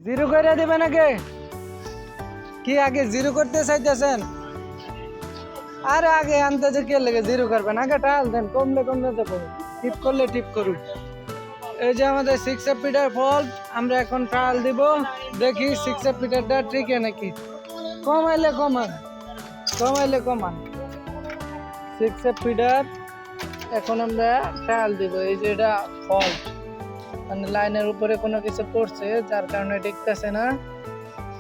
Zero করে দিবে নাকি? কি আগে জিরো করতে চাইতেছেন? আরে আগে আনতে যে কে লেগে জিরো করবেন, আগে টাল দেন, কমলে কমলে দেবো, টিপ করলে টিপ করুন। এই যে আমাদের 6 ফিটার ফল্ট, আমরা এখন ট্রায়াল দিব, দেখি 6 ফিটারটা ঠিক নাকি। কমাইলে কমান, কমাইলে কমান। 6 ফিটার এখন আমরা ট্রায়াল দিব। এই যে এটা ফল্ট, মানে লাইনের উপরে কোনো কিছু পড়ছে যার কারণে টিকতেছে না।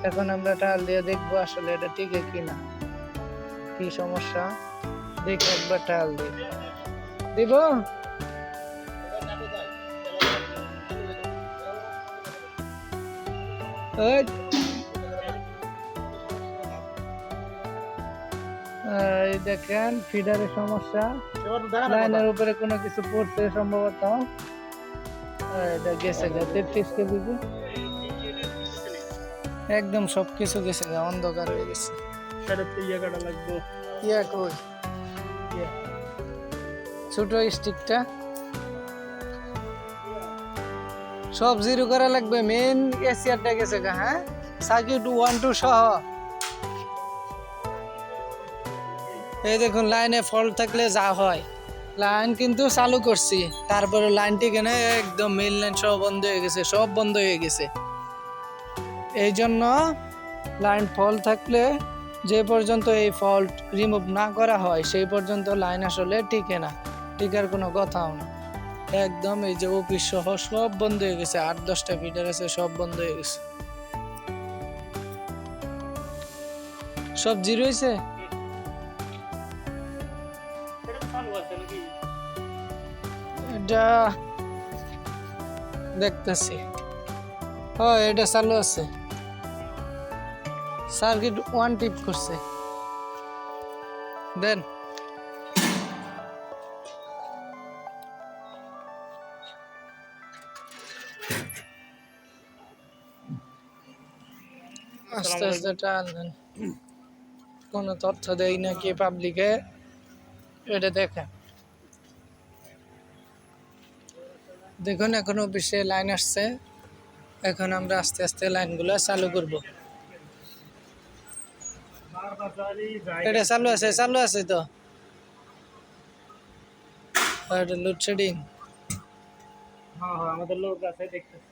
এখন আমরা ট্রায়াল দিয়ে দেখবো আসলে এটা টিকে কিনা, কি সমস্যা দেখে একবার ট্রায়াল দিব। এই দেখেন ফিডারের সমস্যা, লাইনের উপরে কোনো কিছু পড়ছে সম্ভবত। এটা গেছে গা 33 কেবি, একদম সবকিছু গেছে গা, অন্ধকার হয়ে গেছে। ইয়া কই ছোট স্টিকটা সব জিরো করা লাগবে, মেন এসিআরটা গেছে গা। হ্যাঁ, সার্কিট 1 2 সহ। এই দেখুন লাইনে ফল্ট থাকলে যা হয়, লাইন কিন্তু চালু করছি, তারপরে লাইনটি কেনে একদম মেইন লাইন সব বন্ধ হয়ে গেছে, সব বন্ধ হয়ে গেছে। এই জন্য লাইন ফল্ট থাকলে যে পর্যন্ত এই ফল্ট রিমুভ না করা হয় সেই পর্যন্ত লাইন আসলে টিকে না, টিকার কোনো কথাও না। একদম এই যে অফিস সহ সব বন্ধ হয়ে গেছে, 8-10টা ফিটার আছে সব বন্ধ হয়ে গেছে, সব জিরো হয়েছে। এটা দেখতেছি, এটা চালু আছে, সার্কিট 1 টিপ করছে। দেন আস্তে আস্তে টান দেন, কোনো তথ্য দেয় নাকি পাবলিকে, এটা দেখেন। দেখুন এখন অফিসে লাইন আসছে, এখন আমরা আস্তে আস্তে লাইনগুলো চালু করব। এটা চালু আছে, চালু আছে তো, এটা লোডশেডিং। হ্যাঁ হ্যাঁ, আমাদের লোক আছে, দেখতেছি।